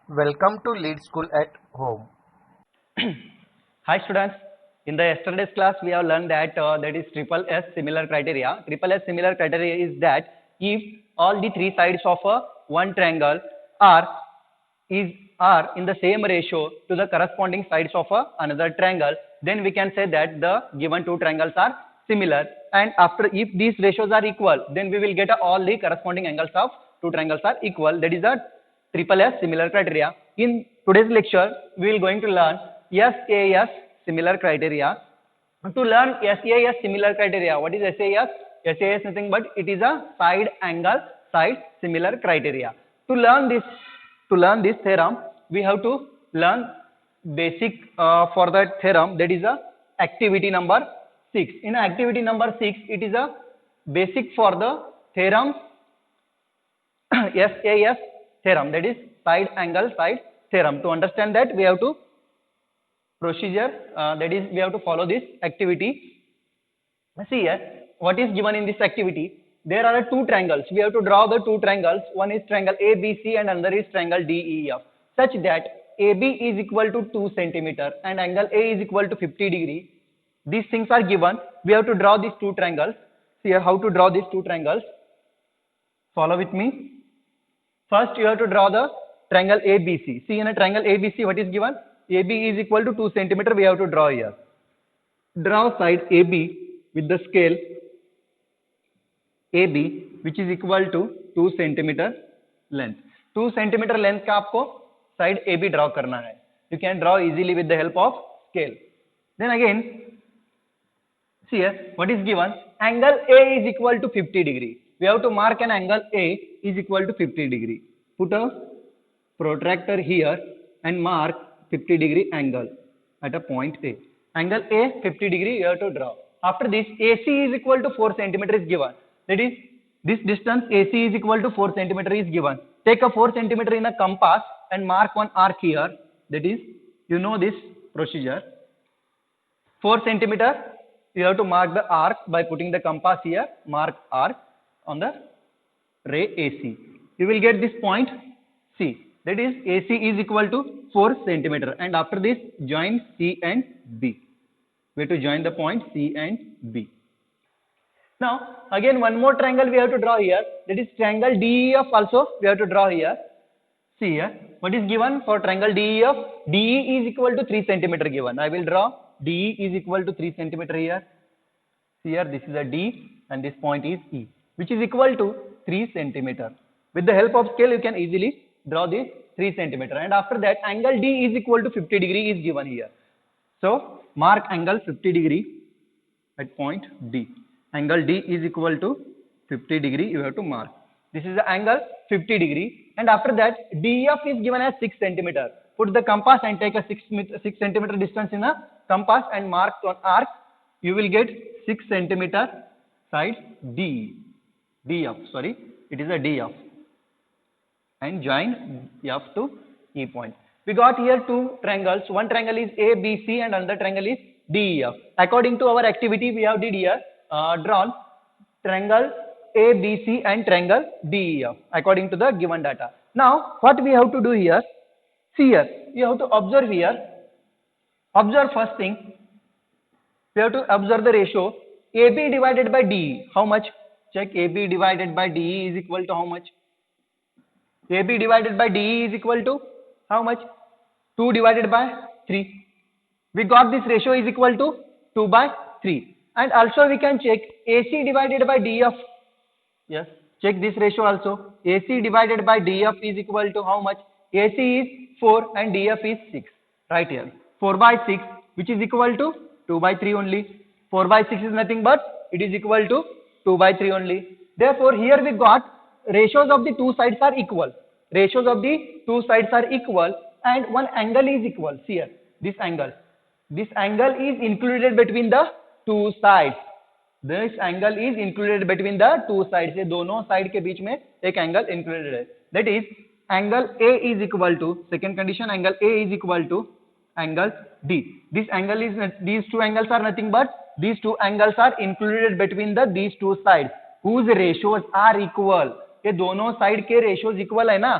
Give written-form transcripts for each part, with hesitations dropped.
Welcome to Lead School at Home. Hi students, in the yesterday's class we have learned that that is triple S similar criteria. Triple S similar criteria is that if all the three sides of one triangle are is are in the same ratio to the corresponding sides of another triangle, then we can say that the given two triangles are similar. And after, if these ratios are equal, then we will get all the corresponding angles of two triangles are equal. That is a triple S similar criteria. In today's lecture, we will going to learn SAS similar criteria. To learn SAS similar criteria, what is SAS? SAS nothing but it is a side angle side similar criteria. To learn this theorem, we have to learn basic for that theorem, that is a activity number 6. In activity number 6, it is a basic for the theorem SAS theorem, that is side angle side theorem. To understand that, we have to procedure, that is we have to follow this activity. See here, what is given in this activity? There are two triangles. We have to draw the two triangles. One is triangle ABC and another is triangle DEF. Such that AB is equal to 2 centimeter and angle A is equal to 50 degree. These things are given. We have to draw these two triangles. See here how to draw these two triangles. Follow with me. First, you have to draw the triangle ABC. See in a triangle ABC, what is given? AB is equal to 2 centimeter. We have to draw here. Draw side AB with the scale AB, which is equal to 2 centimeter length. 2 centimeter length का आपको side AB draw करना है. You can draw easily with the help of scale. Then again, see here, what is given? Angle A is equal to 50 degree. We have to mark an angle A is equal to 50 degree. Put a protractor here and mark 50 degree angle at a point A. Angle A 50 degree you have to draw. After this, AC is equal to 4 centimeter is given. That is, this distance AC is equal to 4 centimeter is given. Take a 4 centimeter in a compass and mark one arc here. That is, you know this procedure. 4 centimeter, you have to mark the arc by putting the compass here, mark arc on the ray AC. You will get this point C. That is, AC is equal to 4 centimeter. And after this, join C and B. We have to join the point C and B. Now, again one more triangle we have to draw here. That is triangle DEF also we have to draw here. See here, what is given for triangle DEF? DE is equal to 3 centimeter given. I will draw DE is equal to 3 centimeter here. See here, this is a D and this point is E, which is equal to 3 centimeter. With the help of scale, you can easily draw this 3 centimeter. And after that, angle D is equal to 50 degree is given here. So, mark angle 50 degree at point D. Angle D is equal to 50 degree you have to mark. This is the angle 50 degree. And after that, DF is given as 6 centimeter. Put the compass and take a 6 centimeter distance in a compass and mark on arc. You will get 6 centimeter side DF, sorry, it is a DF. And join F to E point. We got here two triangles. One triangle is ABC and another triangle is DEF. According to our activity, we have did here drawn triangle ABC and triangle DEF according to the given data. Now, what we have to do here? See here, you have to observe here. Observe first thing. We have to observe the ratio AB divided by DE. How much? Check AB divided by DE is equal to how much? AB divided by DE is equal to how much? 2 divided by 3. We got this ratio is equal to 2 by 3. And also we can check AC divided by DF. Yes, check this ratio also. AC divided by DF is equal to how much? AC is 4 and DF is 6. Right here. 4 by 6, which is equal to 2 by 3 only. 4 by 6 is nothing but it is equal to 2 by 3 only. Therefore, here we got ratios of the two sides are equal. Ratios of the two sides are equal and one angle is equal. See here, this angle. This angle is included between the two sides. This angle is included between the two sides. ये दोनों side के बीच में एक angle included है. That is, angle A is equal to, second condition, angle A is equal to angle D. This angle is, these two angles are nothing but these two angles are included between these two sides whose ratios are equal. ये दोनों side के ratios equal है ना,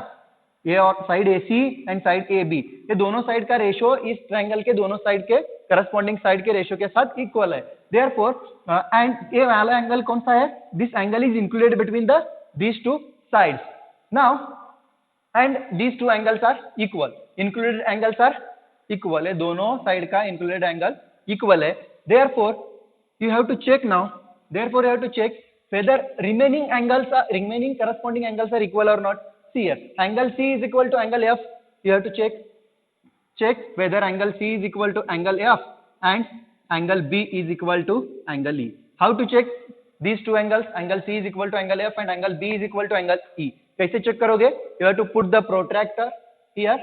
ये और side AC and side AB, ये दोनों side का रेशियो इस ट्रायंगल के दोनों साइड के करस्पॉन्डिंग साइड के रेशियो के साथ इक्वल है. देयरफॉर एंड ये वाला एंगल कौन सा है? This angle is included between the these two sides. Now and these two angles are equal. Included angles are equal है, दोनों साइड का इंक्लूडेड एंगल इक्वल है. Therefore you have to check now, therefore you have to check whether remaining corresponding angles are equal or not. See here, angle C is equal to angle F. You have to check whether angle C is equal to angle F and angle B is equal to angle E. How to check these two angles? Angle C is equal to angle F and angle B is equal to angle E. कैसे check करोगे? You have to put the protractor here,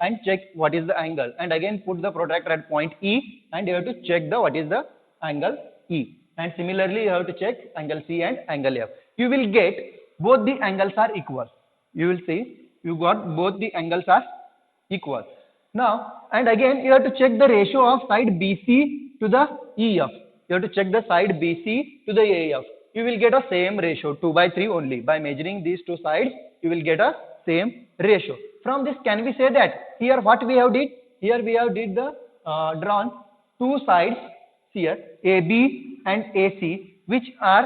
and check what is the angle, and again put the protractor at point E and you have to check the what is the angle E, and similarly you have to check angle C and angle F. You will get both the angles are equal. You will see you got both the angles are equal. Now and again you have to check the ratio of side BC to the EF. You have to check the side BC to the EF. You will get a same ratio, 2/3 only. By measuring these two sides you will get a same ratio. From this, can we say that here what we have did? Here we have did the drawn two sides here, AB and AC, which are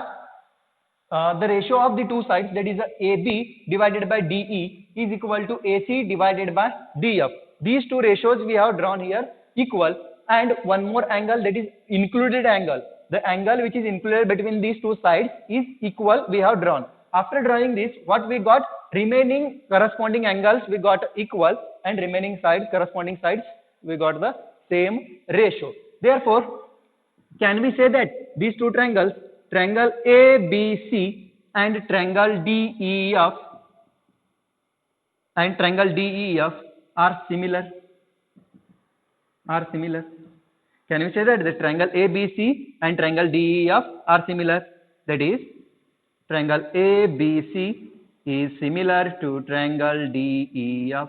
the ratio of the two sides, that is AB divided by DE is equal to AC divided by DF. These two ratios we have drawn here equal, and one more angle, that is included angle. The angle which is included between these two sides is equal we have drawn. After drawing this, what we got? Remaining corresponding angles we got equal, and remaining corresponding sides we got the same ratio. Therefore, can we say that these two triangles, triangle ABC and triangle DEF are similar? Can we say that the triangle ABC and triangle DEF are similar? That is, triangle ABC is similar to triangle DEF.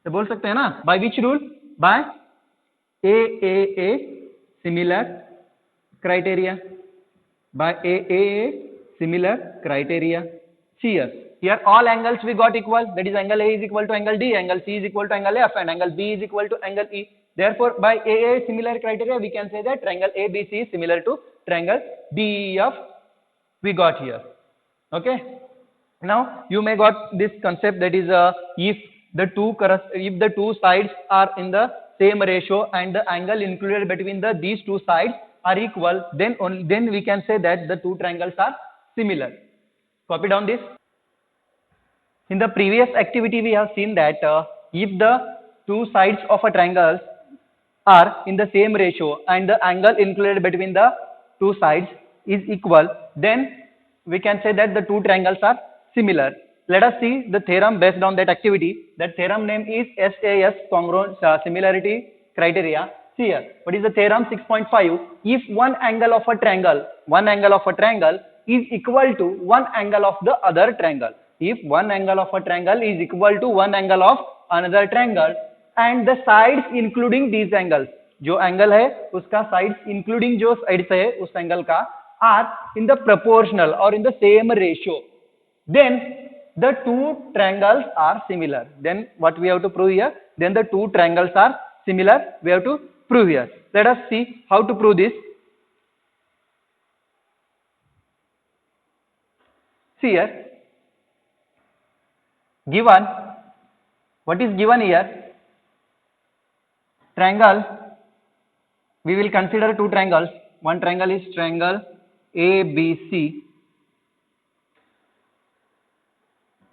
तो बोल सकते हैं ना? By which rule? By AAA similar criteria. By AAA similar criteria. See here all angles we got equal. That is, angle A is equal to angle D, angle C is equal to angle F, and angle B is equal to angle E. Therefore, by AA similar criteria, we can say that triangle ABC is similar to triangle DEF we got here. Okay. Now you may got this concept, that is if the two sides are in the same ratio and the angle included between these two sides are equal, then we can say that the two triangles are similar. Copy down this. In the previous activity we have seen that if the two sides of a triangle are in the same ratio and the angle included between the two sides is equal, then we can say that the two triangles are similar. Let us see the theorem based on that activity. That theorem name is SAS, congruent similarity criteria. See here, what is the theorem? 6.5. If one angle of a triangle is equal to one angle of the other triangle, if one angle of a triangle is equal to one angle of another triangle, and the sides including these angles, जो angle है उसका sides including जो sides है उस angle का are in the proportional or in the same ratio, then the two triangles are similar. Then what we have to prove here? Then the two triangles are similar. We have to prove here. Let us see how to prove this. See here, given, what is given here? Triangle, we will consider two triangles. One triangle is triangle ABC.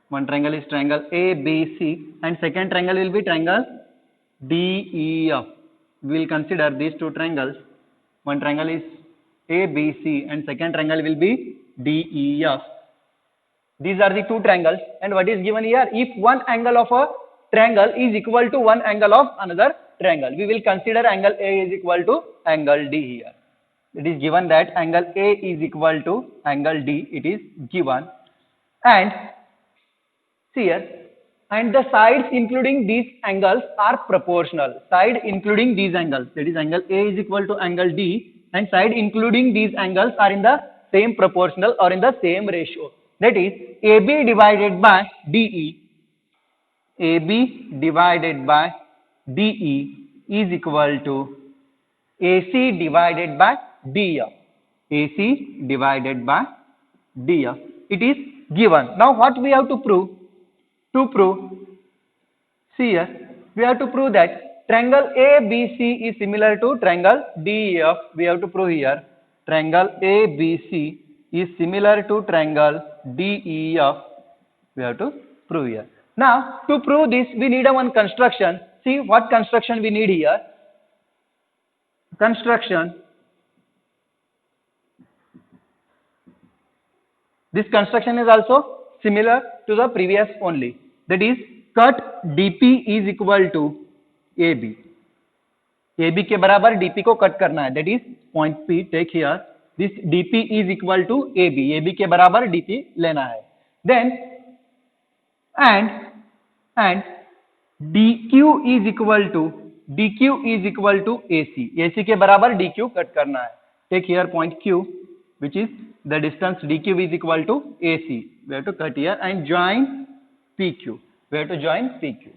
One triangle is triangle ABC, and second triangle will be triangle DEF. We will consider these two triangles. One triangle is ABC and second triangle will be DEF. These are the two triangles, and what is given here? If one angle of a triangle is equal to one angle of another triangle, we will consider angle A is equal to angle D here. It is given that angle A is equal to angle D. It is given, and see here, and the sides including these angles are proportional. Side including these angles, that is angle A is equal to angle D, and side including these angles are in the same proportional or in the same ratio. That is AB divided by DE. AB divided by DE is equal to AC divided by DF. AC divided by DF. It is given. Now what we have to prove? To prove, see here, we have to prove that triangle ABC is similar to triangle DEF. We have to prove here triangle ABC is similar to triangle DEF. We have to prove here. Now to prove this, we need a one construction. See what construction we need here. Construction. This construction is also similar to the previous only. That is, cut DP is equal to AB. AB के बराबर DP को cut करना है. That is point P. Take here. This DP is equal to AB. AB के बराबर DP लेना है. Then and DQ is equal to AC. AC के बराबर DQ कट करना है. Take here point Q, which is the distance DQ is equal to AC. We have to cut here and join PQ. We have to join PQ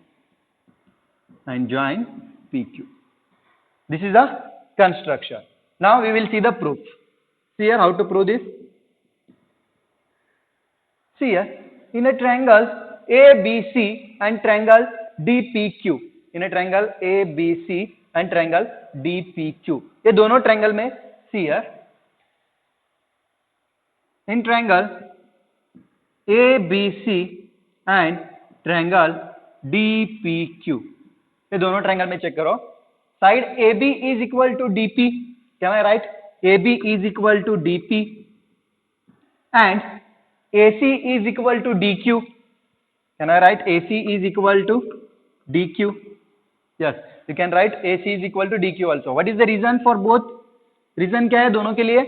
and join PQ. This is the construction. Now we will see the proof. See here how to prove this. See here, in a triangle ABC and triangle DPQ. In a triangle ABC and triangle DPQ. ये दोनों triangle में see here. In triangle ABC and triangle DPQ. ये दोनों triangle में check करो. Side AB is equal to DP. Can I write AB is equal to DP and AC is equal to DQ. Can I write AC is equal to DQ? Yes, you can write AC is equal to DQ also. What is the reason for both? Reason क्या है दोनों के लिए?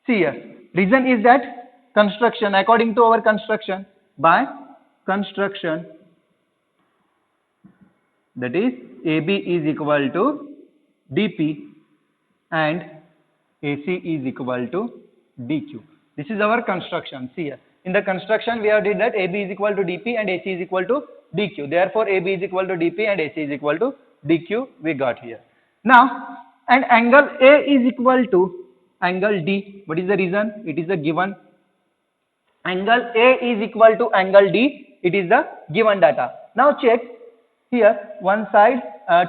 See here. Reason is that construction, according to our construction, by construction, that is AB is equal to DP and AC is equal to DQ. This is our construction. See here. In the construction, we have did that AB is equal to DP and AC is equal to DQ. Therefore, AB is equal to DP and AC is equal to DQ. We got here. Now, and angle A is equal to angle D. What is the reason? It is the given. Angle A is equal to angle D. It is the given data. Now check here. One side,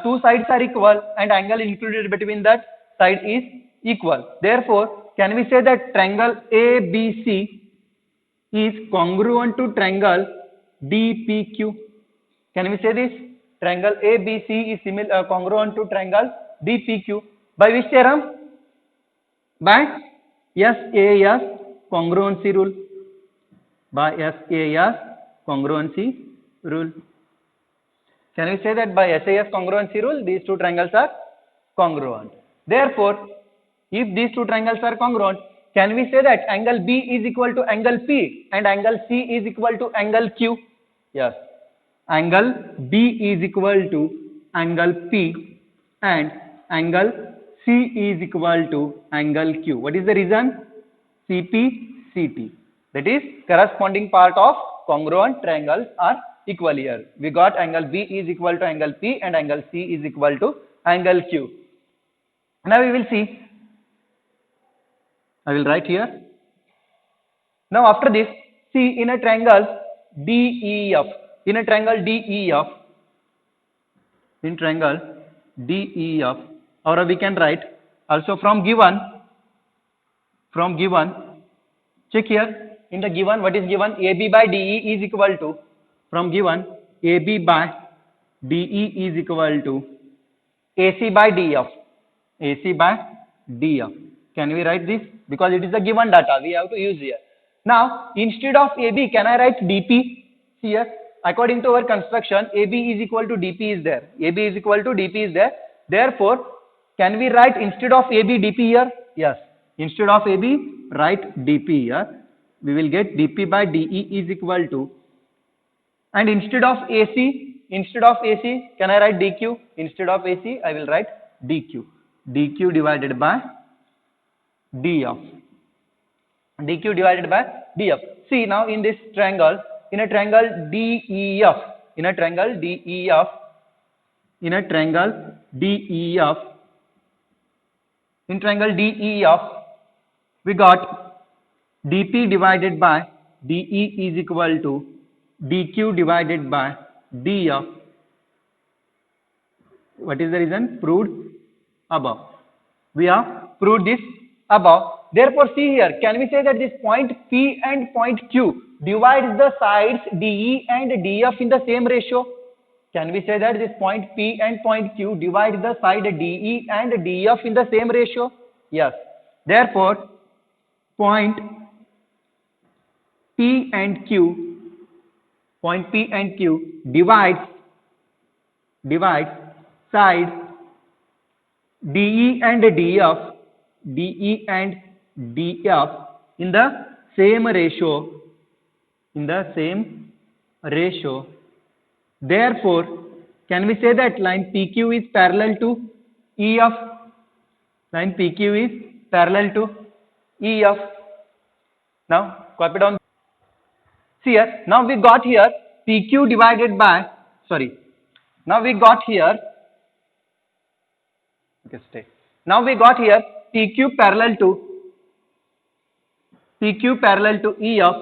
two sides are equal, and angle included between that side is equal. Therefore, can we say that triangle ABC is congruent to triangle DPQ? Can we say this? Triangle ABC is similar congruent to triangle DPQ. By which theorem? By SAS congruency rule. By SAS congruency rule. Can we say that by SAS congruency rule, these two triangles are congruent? Therefore, if these two triangles are congruent, can we say that angle B is equal to angle P and angle C is equal to angle Q? Yes. Angle B is equal to angle P and angle C is equal to angle Q. What is the reason? CP, CT. That is corresponding part of congruent triangles are equal here. We got angle B is equal to angle P and angle C is equal to angle Q. Now we will see. I will write here. Now after this, see in a triangle DEF. In a triangle DEF. In triangle DEF. Or we can write also from given. Check here. In the given, what is given? AB by DE is equal to, from given, AB by DE is equal to AC by DF. AC by DF. Can we write this? Because it is the given data, we have to use here. Now, instead of AB, can I write DP? See here, according to our construction, AB is equal to DP is there. AB is equal to DP is there. Therefore, can we write instead of AB DP here? Yes. Instead of AB, write DP here. We will get DP by DE is equal to, and instead of AC, can I write DQ? Instead of AC, I will write DQ. DQ divided by DF. DQ divided by DF. see now in this triangle, in a triangle DEF, in a triangle DEF, in a triangle DEF, in triangle DEF, we got DP divided by DE is equal to DQ divided by DF. What is the reason? Proved above. We have proved this above. Therefore, see here, can we say that this point P and point Q divides the sides DE and DF in the same ratio? Can we say that this point P and point Q divide the side DE and DF in the same ratio? Yes. Therefore, point P and Q divides side DE and DF in the same ratio. Therefore, can we say that line PQ is parallel to EF? Line PQ is parallel to EF. Now, copy down. See here, now we got here PQ divided by, now we got here, now we got here PQ parallel to EF.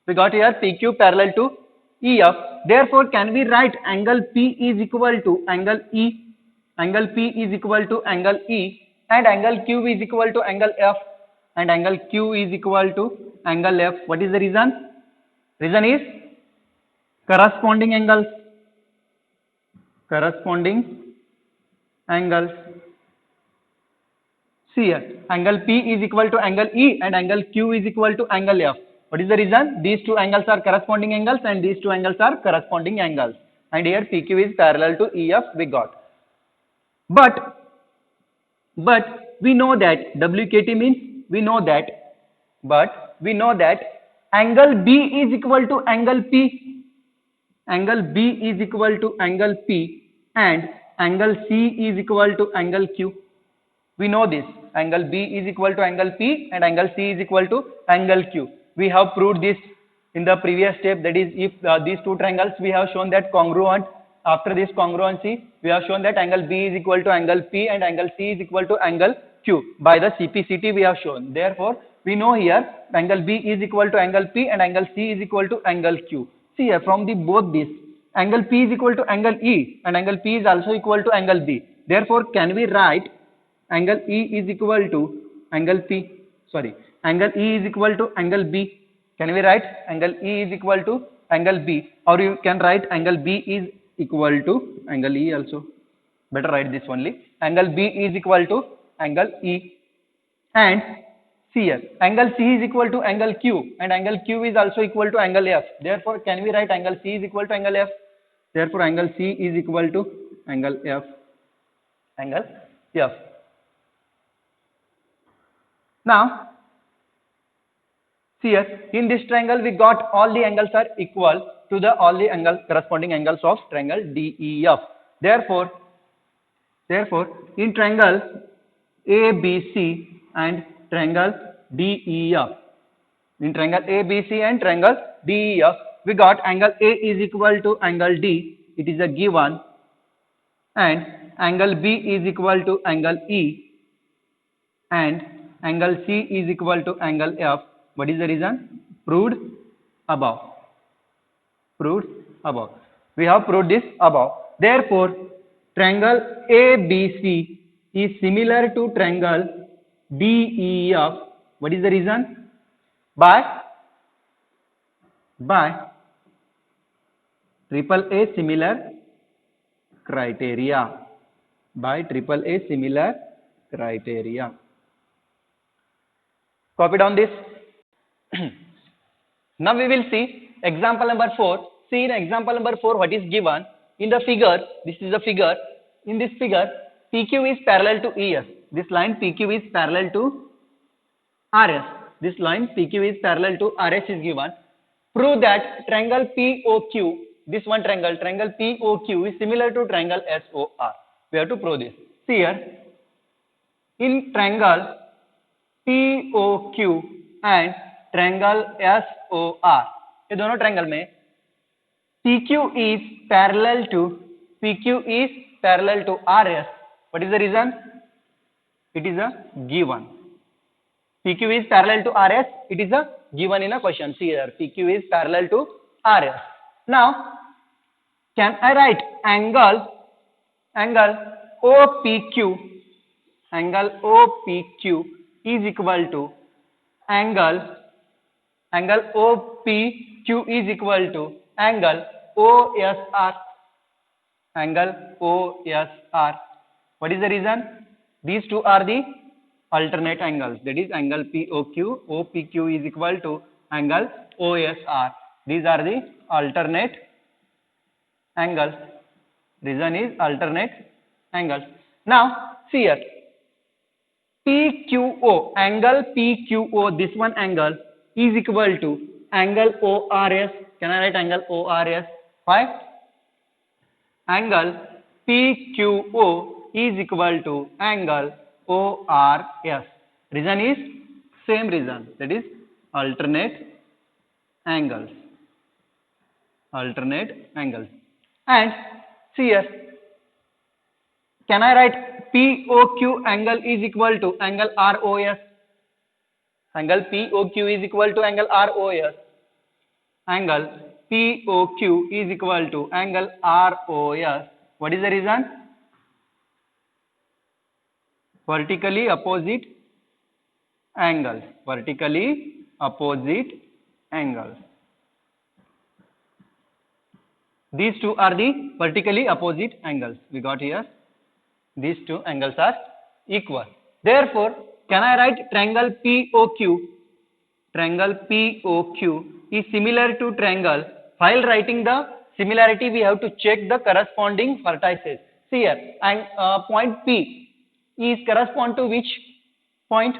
We got here PQ parallel to EF. Therefore, can we write angle P is equal to angle E? Angle P is equal to angle E, and angle Q is equal to angle F, and angle Q is equal to angle F. What is the reason? Reason is corresponding angles. See here, angle P is equal to angle E and angle Q is equal to angle F. What is the reason? These two angles are corresponding angles and these two angles are corresponding angles. And here PQ is parallel to EF we got. But we know that WKT means angle B is equal to angle P. Angle B is equal to angle P and angle C is equal to angle Q. We know this. Angle B is equal to angle P and angle C is equal to angle Q. We have proved this in the previous step, that is if these two triangles we have shown that congruent. After this congruency, we have shown that angle B is equal to angle P and angle C is equal to angle Q. By the CPCT we have shown. Therefore, we know here angle B is equal to angle P and angle C is equal to angle Q. See here, from the both this, angle P is equal to angle E and angle P is also equal to angle B. Therefore, can we write angle E is equal to angle P? Angle E is equal to angle B. Can we write angle E is equal to angle B? Or you can write angle B is equal to angle E also. Better write this only. Angle B is equal to angle E. And see here, angle C is equal to angle Q and angle Q is also equal to angle F. Therefore, can we write angle C is equal to angle F? Therefore, angle C is equal to angle F. Now, see here, in this triangle we got all the angles are equal to the all the corresponding angles of triangle DEF. Therefore, in triangle ABC and triangle DEF, we got angle A is equal to angle D. It is a given, and angle B is equal to angle E, and angle C is equal to angle F. What is the reason? Proved above. We have proved this above. Therefore, triangle ABC is similar to triangle DEF. What is the reason? By triple A similar criteria. Copy down this. Now we will see example number 4. See in example number 4 what is given in the figure. This is the figure. In this figure, PQ is parallel to ES. This line PQ is parallel to RS. This line PQ is parallel to RS is given. Prove that triangle POQ, this one triangle POQ is similar to triangle SOR. We have to prove this. See here, in triangle POQ and triangle SOR, ये दोनों triangle में PQ is parallel to RS. What is the reason? It is a given. PQ is parallel to RS. It is a given in a question. See here, PQ is parallel to RS. Now, can I write angle OPQ? Angle OPQ is equal to angle OPQ is equal to angle OSR. Angle OSR. What is the reason? These two are the alternate angles. That is angle POQ. OPQ is equal to angle OSR. These are the alternate angles. Reason is alternate angles. Now see here. PQO, angle PQO, this one angle is equal to angle ORS. Can I write angle ORS? Why? Angle PQO is equal to angle ORS. Reason is same reason, that is alternate angles. Alternate angles. And see here, can I write POQ angle is equal to angle ROS? Angle POQ is equal to angle ROS. Angle POQ is equal to angle ROS. What is the reason? Vertically opposite angles. Vertically opposite angles. These two are the vertically opposite angles. We got here. These two angles are equal. Therefore, can I write triangle POQ? Triangle POQ is similar to triangle. While writing the similarity, we have to check the corresponding vertices. See here, and point P is correspond to which point?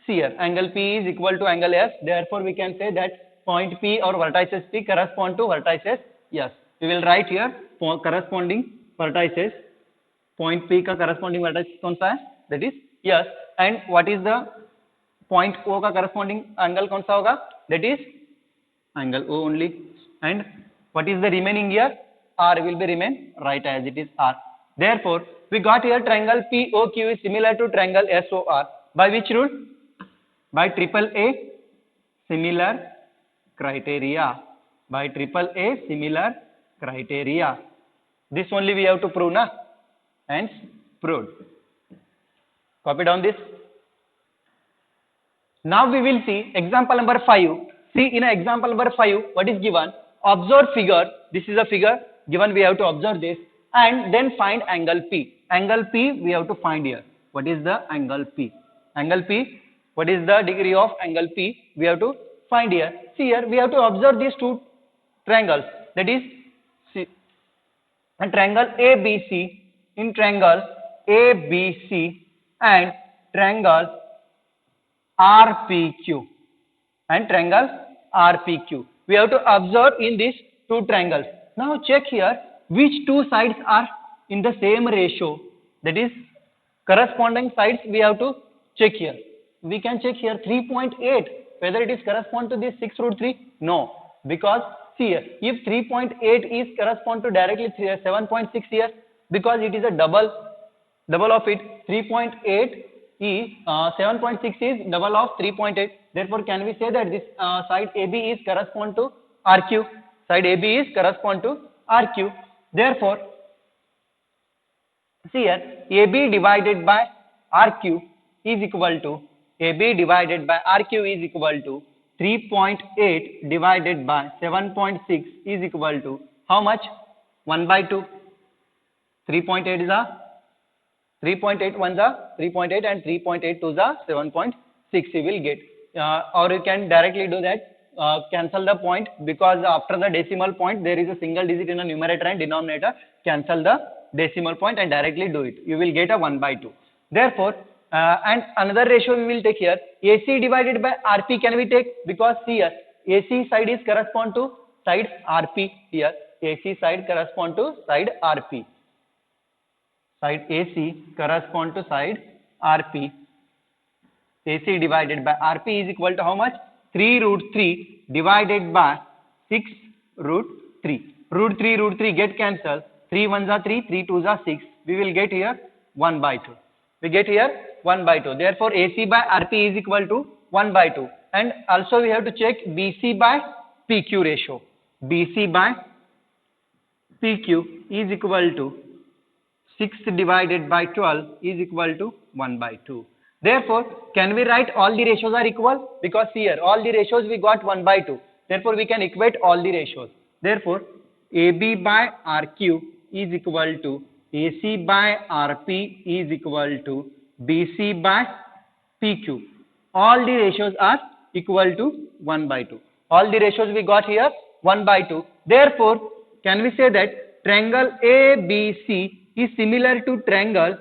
See here, angle P is equal to angle S. Therefore, we can say that point P or vertices P correspond to vertices S. We will write here corresponding vertices. Point P का corresponding vertex कौन सा है? That is yes. And what is the point O का corresponding angle कौन सा होगा? That is angle O only. And what is the remaining here? R will be remain right as it is R. Therefore, we got here triangle POQ is similar to triangle SOR. By which rule? By triple A similar criteria. By triple A similar criteria. This only we have to prove, na? Hence proved. Copy down this. Now we will see example number 5. See in example number 5 what is given. Observe figure. This is a figure given, we have to observe this and then find angle P. Angle P we have to find here. What is the angle P? Angle P. What is the degree of angle P? We have to find here. See here we have to observe these two triangles. That is a triangle ABC. In triangle ABC and triangle RPQ and triangle RPQ. We have to observe in these two triangles. Now check here which two sides are in the same ratio. That is corresponding sides we have to check here. We can check here 3.8 whether it is correspond to this 6 root 3. No, because see here if 3.8 is correspond to directly 7.6 here, because it is a double of it. 3.8 is 7.6 is double of 3.8. Therefore, can we say that this side AB is correspond to RQ? Side AB is correspond to RQ. Therefore, see here AB divided by RQ is equal to 3.8 divided by 7.6 is equal to how much? 1/2. 3.8 is a 3.8 1 is a 3.8 and 3.8 2 is a 7.6 you will get. Or you can directly do that, cancel the point, because after the decimal point there is a single digit in the numerator and denominator. Cancel the decimal point and directly do it. You will get a 1/2. Therefore, and another ratio we will take here, AC divided by RP can we take, because see here AC side is correspond to side RP here. AC side correspond to side RP. Side AC correspond to side RP. AC divided by RP is equal to how much? 3 root 3 divided by 6 root 3. Root 3 get cancelled. 3 1s are 3, 3 2s are 6. We will get here 1 by 2. We get here 1 by 2. Therefore, AC by RP is equal to 1 by 2. And also we have to check BC by PQ ratio. BC by PQ is equal to 6 divided by 12 is equal to 1 by 2. Therefore, can we write all the ratios are equal? Because here all the ratios we got 1 by 2. Therefore, we can equate all the ratios. Therefore, AB by RQ is equal to AC by RP is equal to BC by PQ. All the ratios are equal to 1 by 2. All the ratios we got here 1 by 2. Therefore, can we say that triangle ABC is similar to triangle?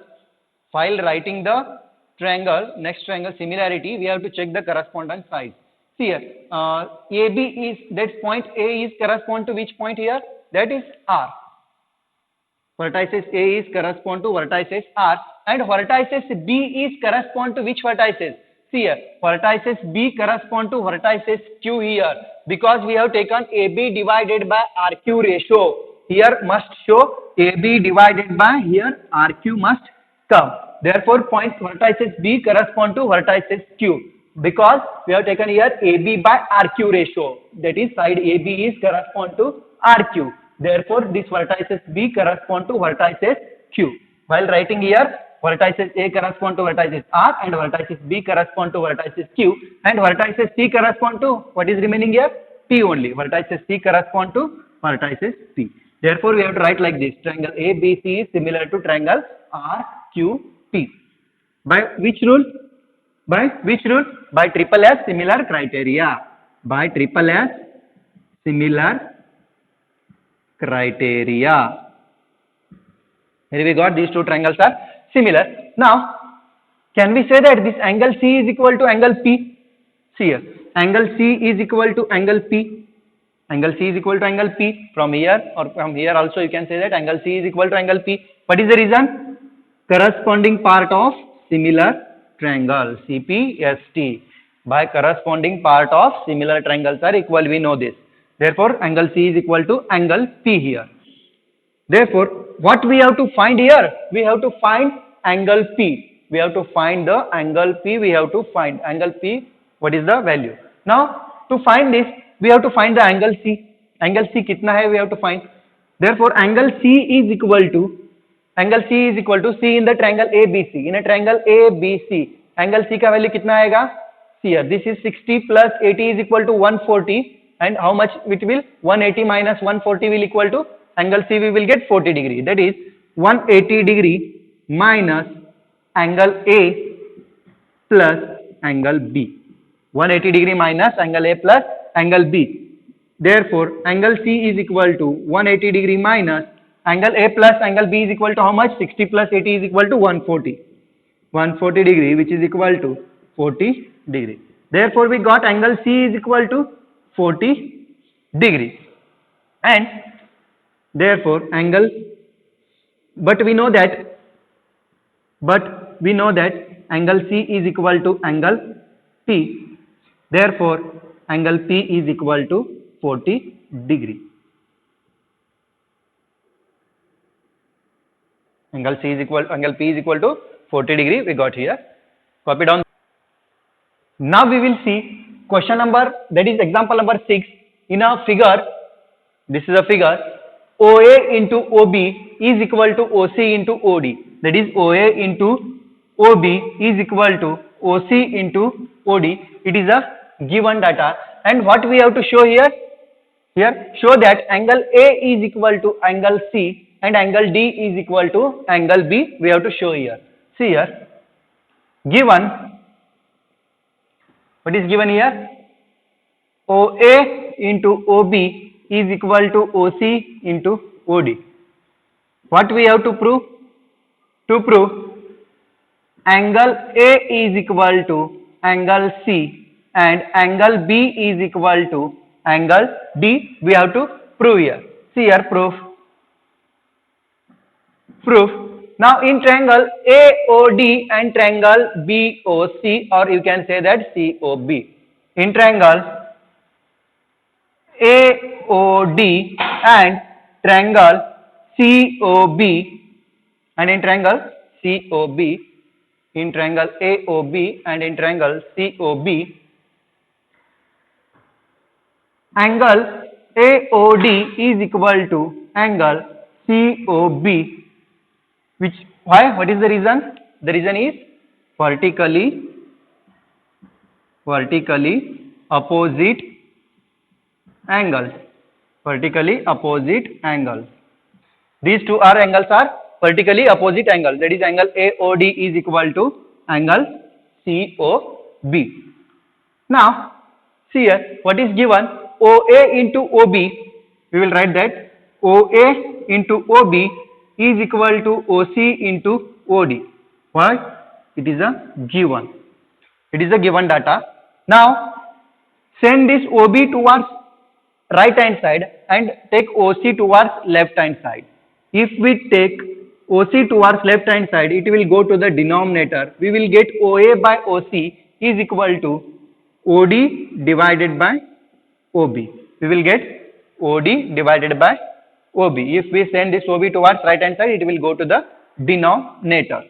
While writing the triangle, next triangle similarity, we have to check the corresponding size. See here, AB is, that point A is correspond to which point here? That is R. Vertices A is correspond to vertices R, and vertices B is correspond to which vertices? See here, vertices B correspond to vertices Q here, because we have taken AB divided by RQ ratio. Here must show AB divided by, here RQ must come. Therefore, point vertices B correspond to vertices Q, because we have taken here AB by RQ ratio. That is, side AB is correspond to RQ. Therefore, this vertices B correspond to vertices Q. While writing here, vertices A correspond to vertices R and vertices B correspond to vertices Q, and vertices C correspond to what is remaining here? P only. Vertices C correspond to vertices P. Therefore, we have to write like this: triangle ABC is similar to triangle RQP. By which rule? By which rule? By triple S similar criteria. By triple S similar criteria. Here we got these two triangles are similar. Now, can we say that this angle C is equal to angle P? See here, angle C is equal to angle P. Angle C is equal to angle P. From here or from here also you can say that angle C is equal to angle P. What is the reason? Corresponding part of similar triangle, CPST. By corresponding part of similar triangles are equal, we know this. Therefore, angle C is equal to angle P here. Therefore, what we have to find here? We have to find angle P. We have to find the angle P. We have to find angle P. What is the value? Now, to find this, we have to find the angle C. Angle C kitna hai? We have to find. Therefore, angle C is equal to C in the triangle ABC. In a triangle ABC, angle C ka value kitna aega? See here, this is 60 plus 80 is equal to 140. And how much it will? 180 minus 140 will equal to angle C, we will get 40 degree. That is 180 degree minus angle A plus angle B. 180 degree minus angle A plus angle B. Therefore, angle C is equal to 180 degree minus angle A plus angle B is equal to how much? 60 plus 80 is equal to 140. 140 degree, which is equal to 40 degree. Therefore, we got angle C is equal to 40 degree. And therefore, angle, but we know that angle C is equal to angle P. Therefore, angle P is equal to 40 degree. Angle P is equal to 40 degree. We got here. Copy down. Now we will see question number, that is example number 6. In a figure, this is a figure, OA into OB is equal to OC into OD. That is, OA into OB is equal to OC into OD. It is a given data. And what we have to show here? Here, show that angle A is equal to angle C and angle D is equal to angle B. We have to show here. See here, given, what is given here? OA into OB is equal to OC into OD. What we have to prove? To prove angle A is equal to angle C and angle B is equal to angle D, we have to prove here. See here, proof. Now in triangle AOD and triangle BOC, or you can say that COB. in triangle AOD and triangle COB, and in triangle COB, in triangle AOB and in triangle COB, angle AOD is equal to angle COB, which why? What is the reason? The reason is vertically opposite angles. Vertically opposite angles. These two are angles are vertically opposite angles. That is angle AOD is equal to angle COB. Now see here what is given, OA into OB. We will write that OA into OB is equal to OC into OD. Why? It is a given. It is a given data. Now send this OB towards right hand side and take OC towards left hand side. If we take OC towards left hand side, it will go to the denominator. We will get OA by OC is equal to OD divided by OB. We will get OD divided by OB. If we send this OB towards right hand side, it will go to the denominator.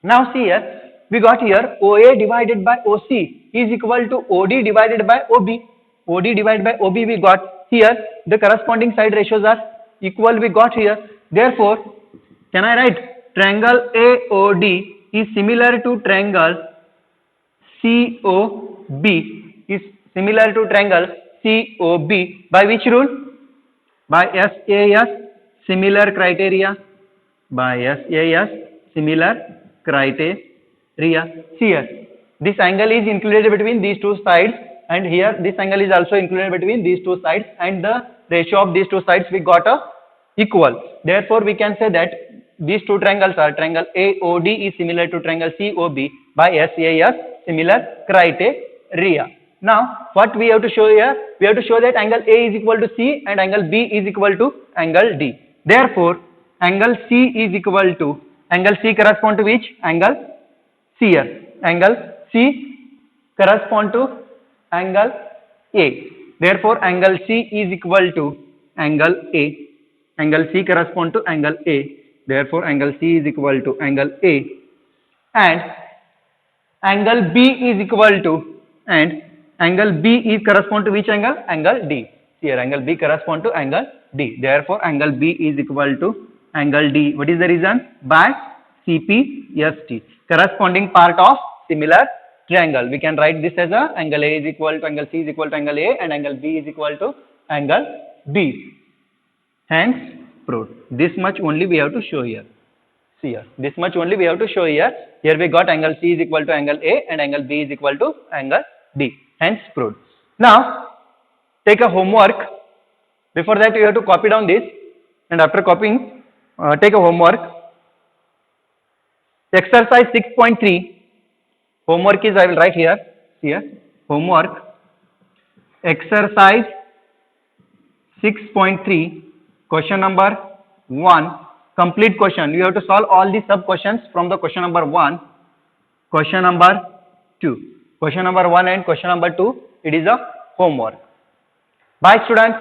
Now see here, we got here OA divided by OC is equal to OD divided by OB. OD divided by OB we got here. The corresponding side ratios are equal we got here. Therefore, can I write triangle AOD is similar to triangle COB is similar to triangle COB by which rule? By SAS similar criteria. By SAS similar criteria. See here, this angle is included between these two sides, and here this angle is also included between these two sides, and the ratio of these two sides we got a equal. Therefore, we can say that these two triangles are triangle AOD is similar to triangle COB by SAS similar criteria. Now, what we have to show here? We have to show that angle A is equal to C and angle B is equal to angle D. Therefore, angle C is equal to, angle C correspond to which? Angle C here. Angle C correspond to angle A. Therefore, angle C is equal to angle A. Angle C correspond to angle A. Therefore, angle C is equal to angle A. And angle B is equal to, and angle B is correspond to which angle? Angle D. Here, angle B correspond to angle D. Therefore, angle B is equal to angle D. What is the reason? By CPST, corresponding part of similar triangle. We can write this as a angle A is equal to angle C is equal to angle A and angle B is equal to angle B. Hence proved. This much only we have to show here. See here, this much only we have to show here. Here we got angle C is equal to angle A and angle B is equal to angle D. Hence proved. Now take a homework. Before that you have to copy down this, and after copying take a homework. Exercise 6.3. Homework is, I will write here. Here, homework. Exercise 6.3. Question number 1. Complete question. You have to solve all the sub questions from the question number 1. Question number 2. Question number 1 and question number 2. It is a homework. Bye, students.